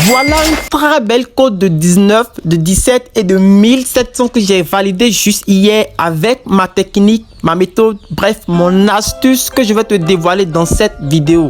Voilà une très belle cote de 19, de 17 et de 1700 que j'ai validé juste hier avec ma technique, ma méthode, bref, mon astuce que je vais te dévoiler dans cette vidéo.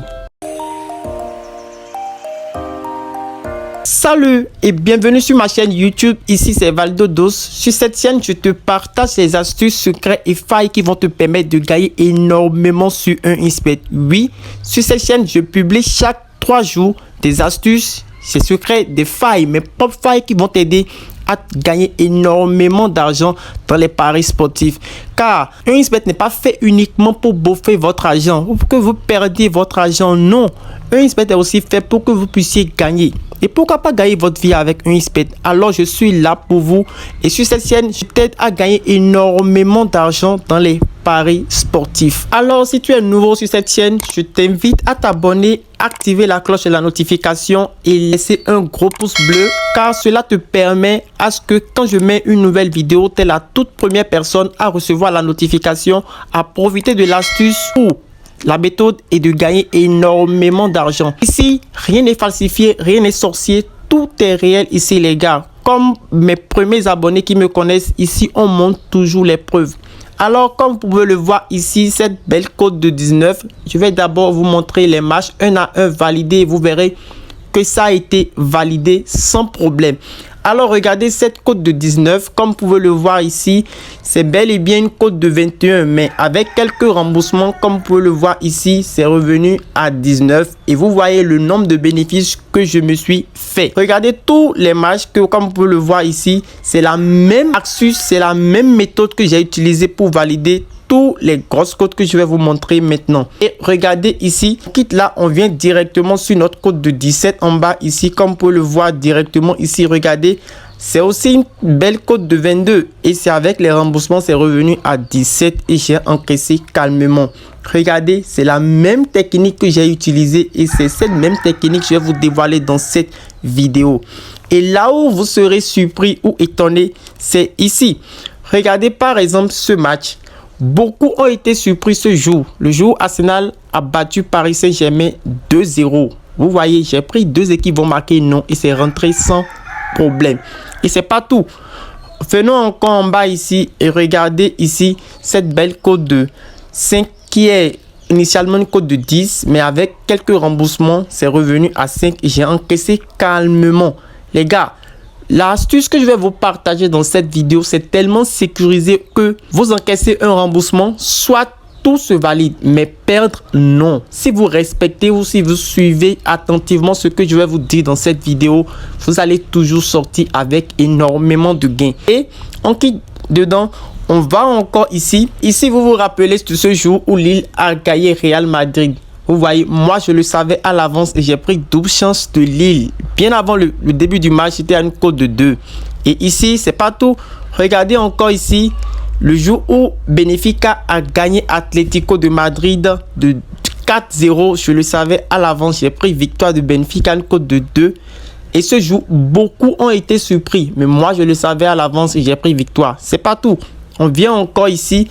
Salut et bienvenue sur ma chaîne YouTube, ici c'est Valdodos. Sur cette chaîne, je te partage les astuces, secrets et failles qui vont te permettre de gagner énormément sur un XBet. Oui, sur cette chaîne, je publie chaque 3 jours des astuces, des secrets, des failles, mes propres failles qui vont t'aider à gagner énormément d'argent dans les paris sportifs. Car un XBet n'est pas fait uniquement pour bouffer votre argent ou pour que vous perdiez votre argent. Non, un XBet est aussi fait pour que vous puissiez gagner. Et pourquoi pas gagner votre vie avec un XBet? Alors je suis là pour vous et sur cette chaîne, je t'aide à gagner énormément d'argent dans les paris sportifs. Alors si tu es nouveau sur cette chaîne, je t'invite à t'abonner, activer la cloche de la notification et laisser un gros pouce bleu car cela te permet à ce que quand je mets une nouvelle vidéo, tu es la toute première personne à recevoir la notification, à profiter de l'astuce ou la méthode est de gagner énormément d'argent. Ici, rien n'est falsifié, rien n'est sorcier, tout est réel ici les gars. Comme mes premiers abonnés qui me connaissent, ici on montre toujours les preuves. Alors comme vous pouvez le voir ici, cette belle cote de 19, je vais d'abord vous montrer les matchs 1 à 1 validés et vous verrez que ça a été validé sans problème. Alors regardez cette cote de 19, comme vous pouvez le voir ici, c'est bel et bien une cote de 21, mais avec quelques remboursements, comme vous pouvez le voir ici, c'est revenu à 19 et vous voyez le nombre de bénéfices que je me suis fait. Regardez tous les matchs que, comme vous pouvez le voir ici, c'est la même astuce, c'est la même méthode que j'ai utilisée pour valider tous les grosses cotes que je vais vous montrer maintenant. Et regardez ici, on quitte là, on vient directement sur notre cote de 17 en bas ici, comme vous pouvez le voir directement ici, regardez, c'est aussi une belle cote de 22 et c'est avec les remboursements, c'est revenu à 17 et j'ai encaissé calmement. Regardez, c'est la même technique que j'ai utilisée et c'est cette même technique que je vais vous dévoiler dans cette vidéo. Et là où vous serez surpris ou étonné, c'est ici. Regardez par exemple ce match. Beaucoup ont été surpris ce jour. Le jour où Arsenal a battu Paris Saint-Germain 2-0. Vous voyez, j'ai pris deux équipes vont marquer non et c'est rentré sans problème. Et c'est pas tout. Venons encore en bas ici et regardez ici cette belle cote de 5 qui est initialement une cote de 10 mais avec quelques remboursements, c'est revenu à 5 et j'ai encaissé calmement. Les gars, l'astuce que je vais vous partager dans cette vidéo, c'est tellement sécurisé que vous encaissez un remboursement, soit tout se valide, mais perdre, non. Si vous respectez ou si vous suivez attentivement ce que je vais vous dire dans cette vidéo, vous allez toujours sortir avec énormément de gains. Et on quitte dedans, on va encore ici. Ici, vous vous rappelez de ce jour où Lille a gagné Real Madrid. Vous voyez, moi je le savais à l'avance et j'ai pris double chance de Lille. Bien avant le début du match, j'étais à une cote de 2. Et ici, c'est pas tout. Regardez encore ici, le jour où Benfica a gagné Atlético de Madrid de 4-0. Je le savais à l'avance, j'ai pris victoire de Benfica, une cote de 2. Et ce jour, beaucoup ont été surpris. Mais moi, je le savais à l'avance et j'ai pris victoire. C'est pas tout. On vient encore ici.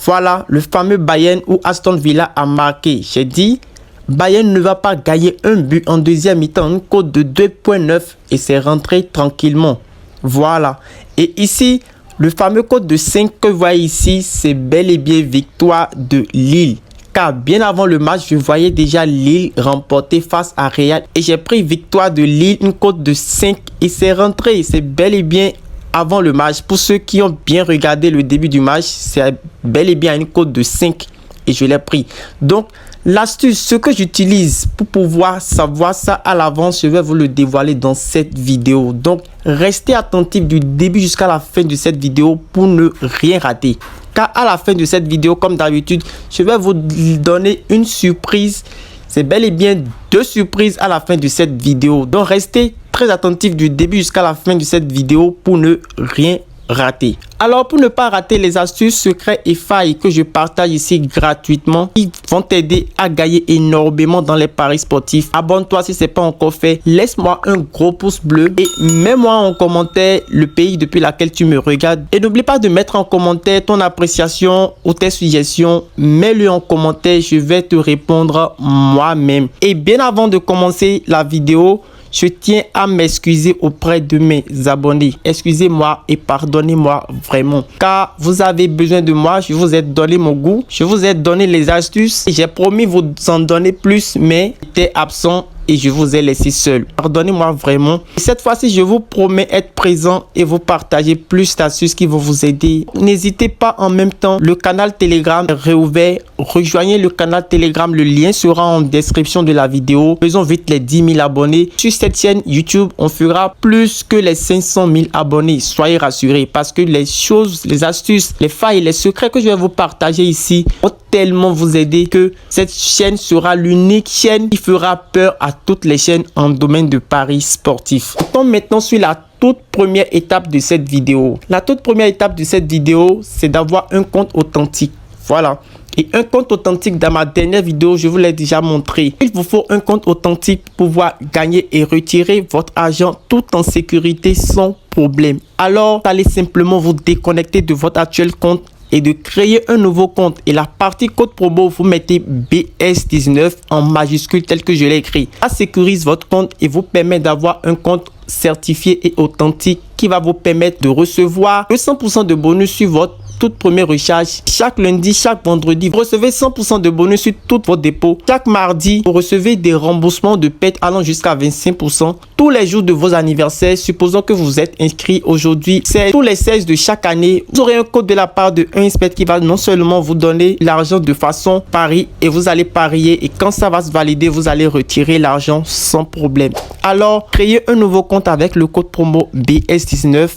Voilà le fameux Bayern où Aston Villa a marqué. J'ai dit, Bayern ne va pas gagner un but en deuxième mi-temps, une cote de 2.9 et c'est rentré tranquillement. Voilà. Et ici, le fameux cote de 5 que vous voyez ici, c'est bel et bien victoire de Lille. Car bien avant le match, je voyais déjà Lille remporter face à Real et j'ai pris victoire de Lille, une cote de 5 et c'est rentré. C'est bel et bien avant le match. Pour ceux qui ont bien regardé le début du match, c'est bel et bien une cote de 5 et je l'ai pris. Donc l'astuce, ce que j'utilise pour pouvoir savoir ça à l'avance, je vais vous le dévoiler dans cette vidéo. Donc restez attentif du début jusqu'à la fin de cette vidéo pour ne rien rater. Car à la fin de cette vidéo, comme d'habitude, je vais vous donner une surprise. C'est bel et bien 2 surprises à la fin de cette vidéo. Donc restez très attentif du début jusqu'à la fin de cette vidéo pour ne rien rater. Alors pour ne pas rater les astuces, secrets et failles que je partage ici gratuitement, ils vont t'aider à gagner énormément dans les paris sportifs. Abonne-toi si ce n'est pas encore fait, laisse-moi un gros pouce bleu et mets-moi en commentaire le pays depuis lequel tu me regardes. Et n'oublie pas de mettre en commentaire ton appréciation ou tes suggestions. Mets-le en commentaire, je vais te répondre moi-même. Et bien avant de commencer la vidéo, je tiens à m'excuser auprès de mes abonnés. Excusez-moi et pardonnez-moi vraiment. Car vous avez besoin de moi. Je vous ai donné mon goût. Je vous ai donné les astuces. J'ai promis vous en donner plus, mais j'étais absent et je vous ai laissé seul. Pardonnez-moi vraiment. Et cette fois-ci, je vous promets être présent et vous partager plus d'astuces qui vont vous aider. N'hésitez pas en même temps. Le canal Telegram est réouvert. Rejoignez le canal Telegram. Le lien sera en description de la vidéo. Faisons vite les 10 000 abonnés. Sur cette chaîne YouTube, on fera plus que les 500 000 abonnés. Soyez rassurés parce que les choses, les astuces, les failles, les secrets que je vais vous partager ici vont tellement vous aider que cette chaîne sera l'unique chaîne qui fera peur à toutes les chaînes en domaine de paris sportifs. On tombe maintenant sur la toute première étape de cette vidéo. La toute première étape de cette vidéo, c'est d'avoir un compte authentique. Voilà. Et un compte authentique, dans ma dernière vidéo, je vous l'ai déjà montré. Il vous faut un compte authentique pour pouvoir gagner et retirer votre argent tout en sécurité sans problème. Alors, allez simplement vous déconnecter de votre actuel compte et de créer un nouveau compte. Et la partie code promo, vous mettez BS19 en majuscule tel que je l'ai écrit. Ça sécurise votre compte et vous permet d'avoir un compte certifié et authentique qui va vous permettre de recevoir 200% de bonus sur votre toute première recharge. Chaque lundi, chaque vendredi, vous recevez 100% de bonus sur tous vos dépôts. Chaque mardi, vous recevez des remboursements de paiement allant jusqu'à 25%. Tous les jours de vos anniversaires, supposons que vous êtes inscrit aujourd'hui, c'est tous les 16 de chaque année, vous aurez un code de la part de 1xBet qui va non seulement vous donner l'argent de façon pari et vous allez parier et quand ça va se valider, vous allez retirer l'argent sans problème. Alors, créez un nouveau compte avec le code promo BS19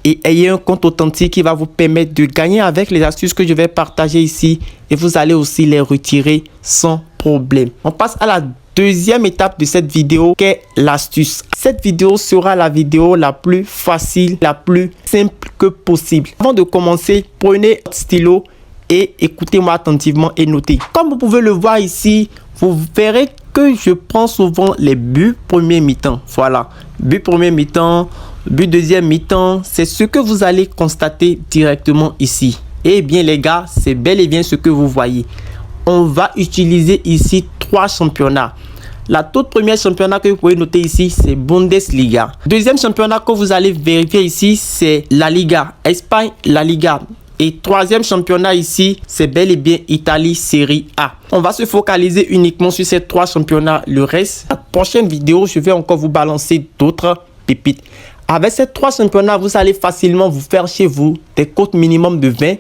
et ayez un compte authentique qui va vous permettre de gagner avec les astuces que je vais partager ici et vous allez aussi les retirer sans problème. On passe à la deuxième étape de cette vidéo qui est l'astuce. Cette vidéo sera la vidéo la plus facile, la plus simple que possible. Avant de commencer, prenez votre stylo et écoutez-moi attentivement et notez. Comme vous pouvez le voir ici, vous verrez que je prends souvent les buts premier mi-temps. Voilà, but premier mi-temps, but deuxième mi-temps, c'est ce que vous allez constater directement ici. Eh bien les gars, c'est bel et bien ce que vous voyez. On va utiliser ici 3 championnats. La toute première championnat que vous pouvez noter ici, c'est Bundesliga. Deuxième championnat que vous allez vérifier ici, c'est La Liga, Espagne, La Liga. Et troisième championnat ici, c'est bel et bien Italie Série A. On va se focaliser uniquement sur ces 3 championnats. Le reste, la prochaine vidéo, je vais encore vous balancer d'autres pépites. Avec ces 3 championnats, vous allez facilement vous faire chez vous des cotes minimum de 20,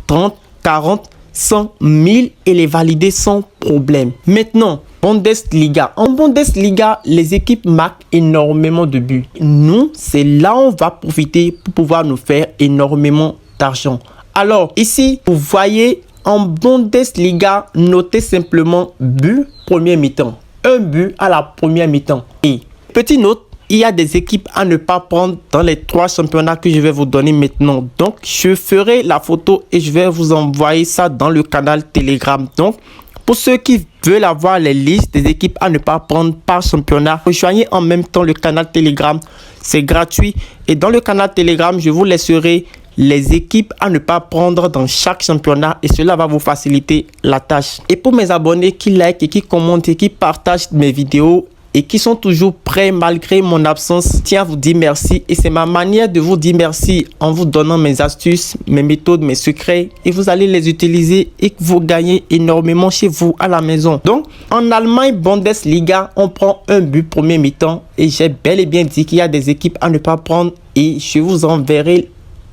30, 40, 100, 1000 et les valider sans problème. Maintenant, Bundesliga. En Bundesliga, les équipes marquent énormément de buts. Nous, c'est là où on va profiter pour pouvoir nous faire énormément d'argent. Alors, ici, vous voyez, en Bundesliga, notez simplement but premier mi-temps. Un but à la première mi-temps. Et, petite note, il y a des équipes à ne pas prendre dans les 3 championnats que je vais vous donner maintenant. Donc, je ferai la photo et je vais vous envoyer ça dans le canal Telegram. Donc, pour ceux qui veulent avoir les listes des équipes à ne pas prendre par championnat, rejoignez en même temps le canal Telegram. C'est gratuit. Et dans le canal Telegram, je vous laisserai les équipes à ne pas prendre dans chaque championnat et cela va vous faciliter la tâche. Et pour mes abonnés qui like et qui commentent et qui partagent mes vidéos et qui sont toujours prêts malgré mon absence, je tiens à vous dire merci et c'est ma manière de vous dire merci en vous donnant mes astuces, mes méthodes, mes secrets et vous allez les utiliser et vous gagnez énormément chez vous à la maison. Donc en Allemagne Bundesliga, on prend un but premier mi-temps et j'ai bel et bien dit qu'il y a des équipes à ne pas prendre et je vous enverrai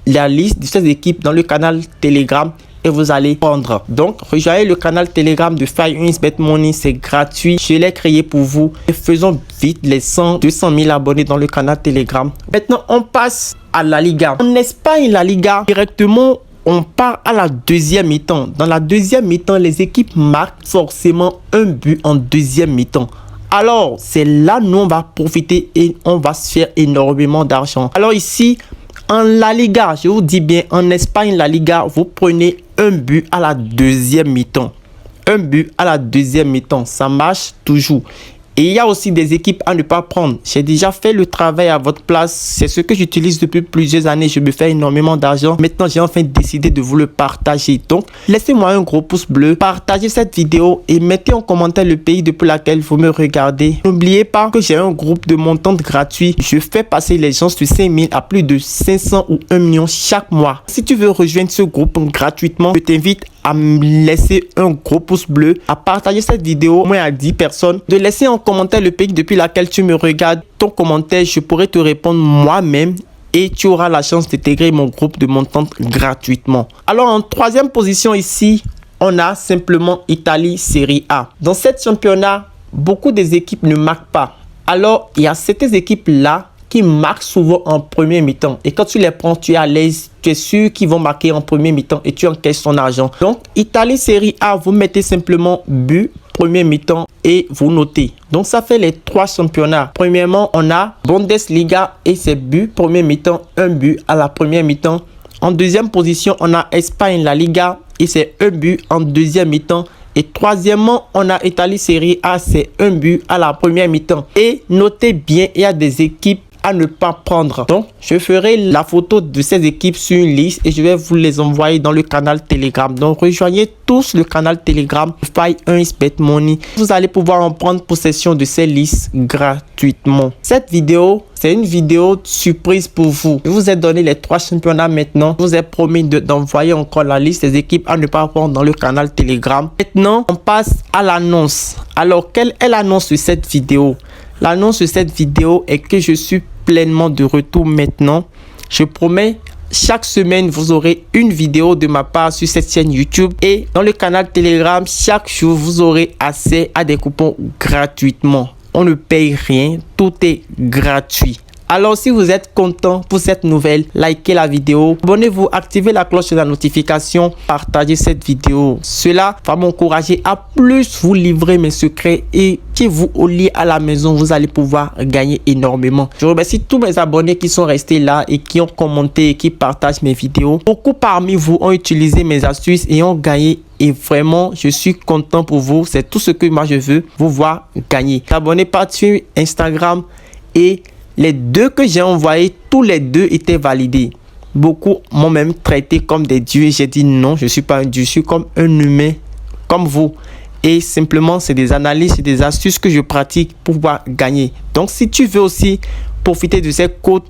la liste de ces équipes dans le canal Telegram et vous allez prendre. Donc, rejoignez le canal Telegram de 1xBet Money, c'est gratuit. Je l'ai créé pour vous. Et faisons vite les 200 000 abonnés dans le canal Telegram. Maintenant, on passe à la Liga. En Espagne, la Liga, directement, on part à la deuxième mi-temps. Dans la deuxième mi-temps, les équipes marquent forcément un but en deuxième mi-temps. Alors, c'est là nous on va profiter et on va se faire énormément d'argent. Alors ici, en La Liga, je vous dis bien, en Espagne, la Liga, vous prenez un but à la deuxième mi-temps. Un but à la deuxième mi-temps, ça marche toujours. Et il y a aussi des équipes à ne pas prendre. J'ai déjà fait le travail à votre place. C'est ce que j'utilise depuis plusieurs années. Je me fais énormément d'argent. Maintenant, j'ai enfin décidé de vous le partager. Donc, laissez-moi un gros pouce bleu, partagez cette vidéo et mettez en commentaire le pays depuis lequel vous me regardez. N'oubliez pas que j'ai un groupe de montants gratuits. Je fais passer les gens sur 5000 à plus de 500 ou 1 million chaque mois. Si tu veux rejoindre ce groupe gratuitement, je t'invite à me laisser un gros pouce bleu, à partager cette vidéo au moins à 10 personnes, de laisser en commentaire le pays depuis lequel tu me regardes. Ton commentaire, je pourrai te répondre moi-même et tu auras la chance d'intégrer mon groupe de montants gratuitement. Alors en troisième position ici, on a simplement Italie Serie A. Dans cette championnat, beaucoup des équipes ne marquent pas. Alors il y a certaines équipes-là qui marquent souvent en premier mi-temps. Et quand tu les prends, tu es à l'aise, tu es sûr qu'ils vont marquer en premier mi-temps et tu encaisses ton argent. Donc, Italie Serie A, vous mettez simplement but, premier mi-temps et vous notez. Donc, ça fait les 3 championnats. Premièrement, on a Bundesliga et ses buts, premier mi-temps, 1 but à la première mi-temps. En deuxième position, on a Espagne, la Liga et c'est 1 but en deuxième mi-temps. Et troisièmement, on a Italie Serie A, c'est 1 but à la première mi-temps. Et notez bien, il y a des équipes à ne pas prendre. Donc, je ferai la photo de ces équipes sur une liste et je vais vous les envoyer dans le canal Telegram. Donc, rejoignez tous le canal Telegram Fai1xBetMoney. Vous allez pouvoir en prendre possession de ces listes gratuitement. Cette vidéo, c'est une vidéo surprise pour vous. Je vous ai donné les 3 championnats maintenant. Je vous ai promis d'envoyer encore la liste des équipes à ne pas prendre dans le canal Telegram. Maintenant, on passe à l'annonce. Alors, quelle est l'annonce de cette vidéo? L'annonce de cette vidéo est que je suis pleinement de retour maintenant. Je promets, chaque semaine, vous aurez une vidéo de ma part sur cette chaîne YouTube. Et dans le canal Telegram, chaque jour, vous aurez accès à des coupons gratuitement. On ne paye rien, tout est gratuit. Alors, si vous êtes content pour cette nouvelle, likez la vidéo, abonnez-vous, activez la cloche de la notification, partagez cette vidéo. Cela va m'encourager à plus vous livrer mes secrets et si vous au lit à la maison, vous allez pouvoir gagner énormément. Je remercie tous mes abonnés qui sont restés là et qui ont commenté et qui partagent mes vidéos. Beaucoup parmi vous ont utilisé mes astuces et ont gagné. Et vraiment, je suis content pour vous. C'est tout ce que moi je veux, vous voir gagner. Abonnez pas sur Instagram et les 2 que j'ai envoyés, tous les 2 étaient validés. Beaucoup m'ont même traité comme des dieux. J'ai dit non, je ne suis pas un dieu, je suis comme un humain, comme vous. Et simplement, c'est des analyses et des astuces que je pratique pour pouvoir gagner. Donc, si tu veux aussi profiter de ces codes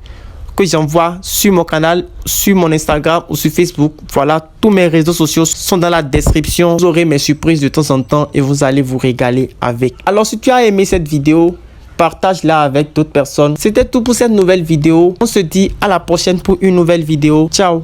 que j'envoie sur mon canal, sur mon Instagram ou sur Facebook, voilà, tous mes réseaux sociaux sont dans la description. Vous aurez mes surprises de temps en temps et vous allez vous régaler avec. Alors, si tu as aimé cette vidéo, partage-la avec d'autres personnes. C'était tout pour cette nouvelle vidéo. On se dit à la prochaine pour une nouvelle vidéo. Ciao.